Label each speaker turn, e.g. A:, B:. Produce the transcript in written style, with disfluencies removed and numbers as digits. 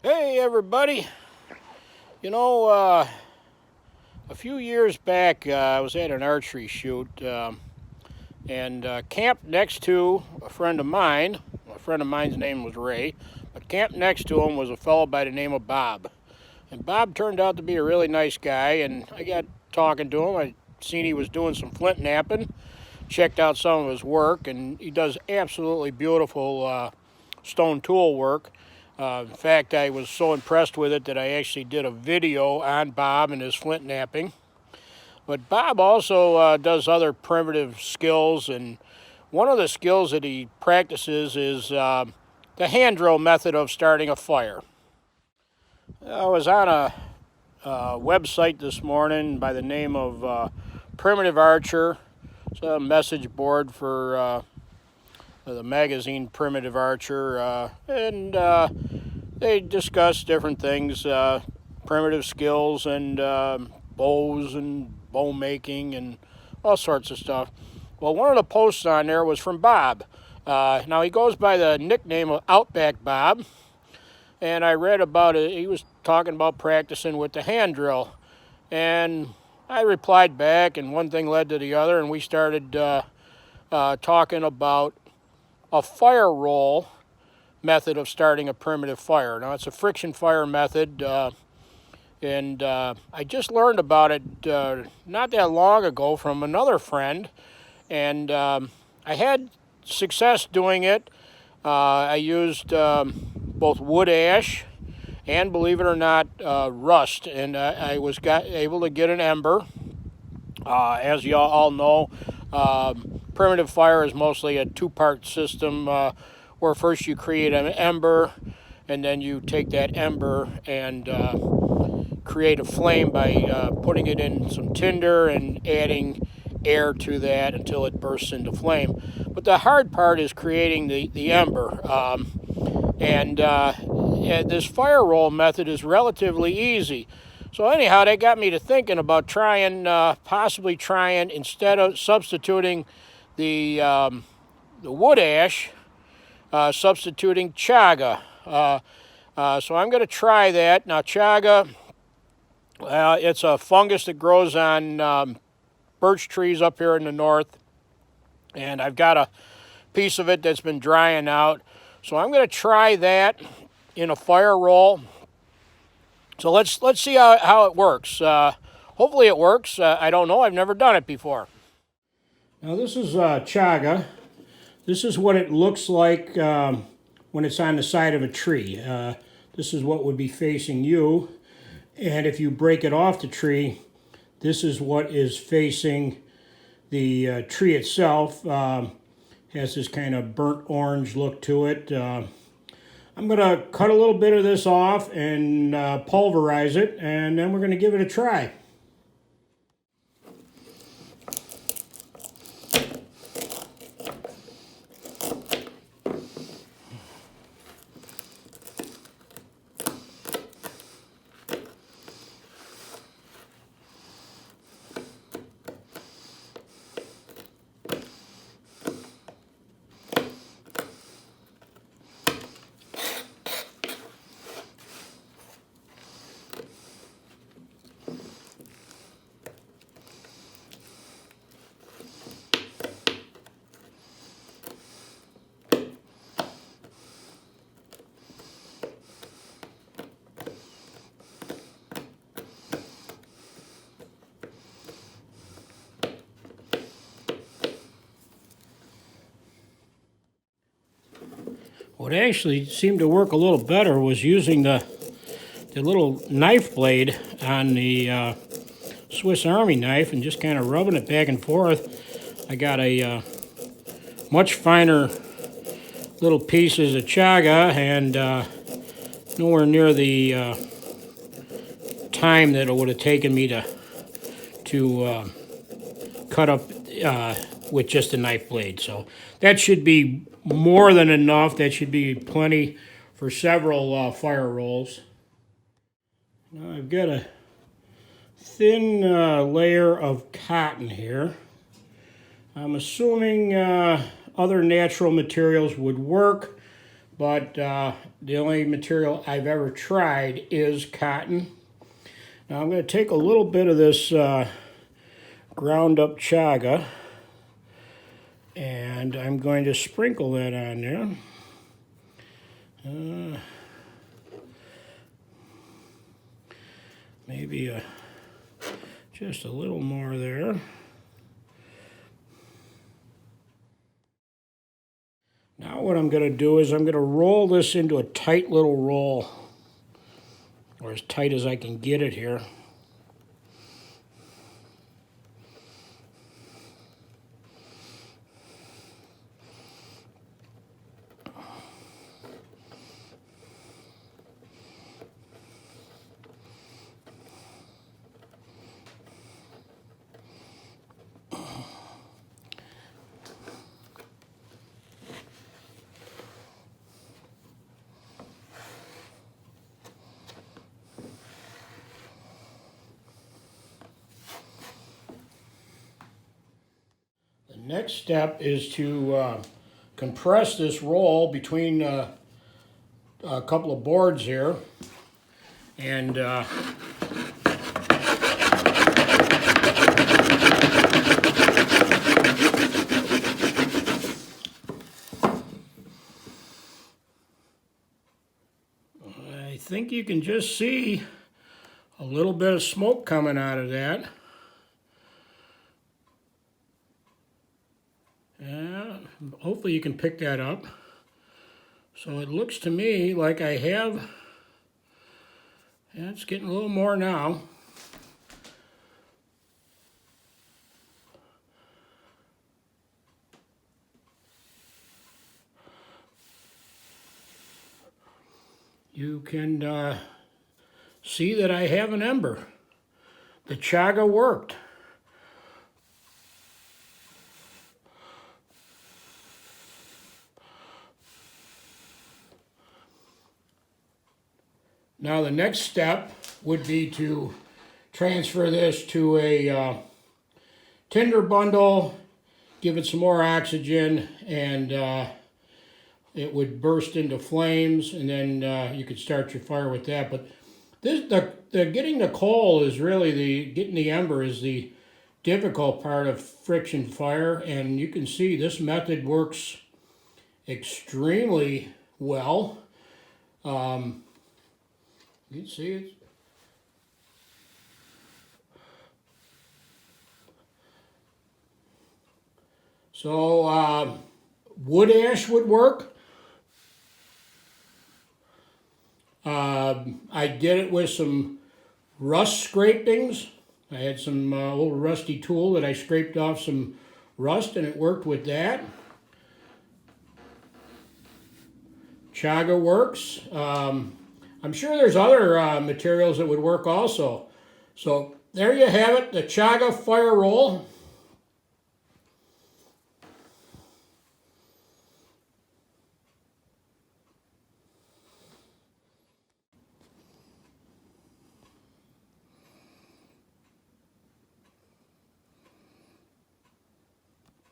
A: Hey everybody! You know, a few years back I was at an archery shoot and camped next to a friend of mine. A friend of mine's name was Ray, but camped next to him was a fellow by the name of Bob. And Bob turned out to be a really nice guy, and I got talking to him. I seen he was doing some flint knapping, checked out some of his work, and he does absolutely beautiful stone tool work. In fact, I was so impressed with it that I actually did a video on Bob and his flint knapping. But Bob also does other primitive skills, and one of the skills that he practices is the hand drill method of starting a fire. I was on a website this morning by the name of Primitive Archer. It's a message board for the magazine Primitive Archer, and they discuss different things, primitive skills and bows and bow making and all sorts of stuff. Well, one of the posts on there was from Bob. Now he goes by the nickname of Outback Bob, and I read about it. He was talking about practicing with the hand drill, and I replied back, and one thing led to the other, and we started talking about a fire roll method of starting a primitive fire. Now, it's a friction fire method, and I just learned about it not that long ago from another friend, and I had success doing it. I used both wood ash and, believe it or not, rust, and I was able to get an ember. As you all know, primitive fire is mostly a two-part system where first you create an ember, and then you take that ember and create a flame by putting it in some tinder and adding air to that until it bursts into flame. But the hard part is creating the ember. And this fire roll method is relatively easy. So anyhow, that got me to thinking about possibly trying, instead of substituting the wood ash, substituting chaga. So I'm going to try that. Now, chaga, it's a fungus that grows on birch trees up here in the north, and I've got a piece of it that's been drying out. So I'm going to try that in a fire roll. So let's see how it works. Hopefully it works. I don't know. I've never done it before. Now this is chaga. This is what it looks like when it's on the side of a tree. This is what would be facing you. And if you break it off the tree, this is what is facing the tree itself. Has this kind of burnt orange look to it. I'm going to cut a little bit of this off and pulverize it, and then we're going to give it a try. What actually seemed to work a little better was using the little knife blade on the Swiss Army knife and just kind of rubbing it back and forth. I got a much finer little pieces of chaga, and nowhere near the time that it would have taken me to cut up with just a knife blade. So that should be more than enough. That should be plenty for several fire rolls. Now I've got a thin layer of cotton here. I'm assuming other natural materials would work, but the only material I've ever tried is cotton. Now I'm going to take a little bit of this ground up chaga, and I'm going to sprinkle that on there. Maybe just a little more there. Now what I'm going to do is I'm going to roll this into a tight little roll, or as tight as I can get it here. Next step is to compress this roll between a couple of boards here, and I think you can just see a little bit of smoke coming out of that. Yeah, hopefully you can pick that up. So it looks to me like I have, yeah, it's getting a little more now. You can see that I have an ember. The chaga worked. Now the next step would be to transfer this to a tinder bundle, give it some more oxygen, and it would burst into flames, and then you could start your fire with that. But this, the getting the coal is really getting the ember is the difficult part of friction fire, and you can see this method works extremely well. You can see it. So wood ash would work. I did it with some rust scrapings. I had some old rusty tool that I scraped off some rust, and it worked with that. Chaga works. I'm sure there's other materials that would work also. So there you have it, the Chaga fire roll.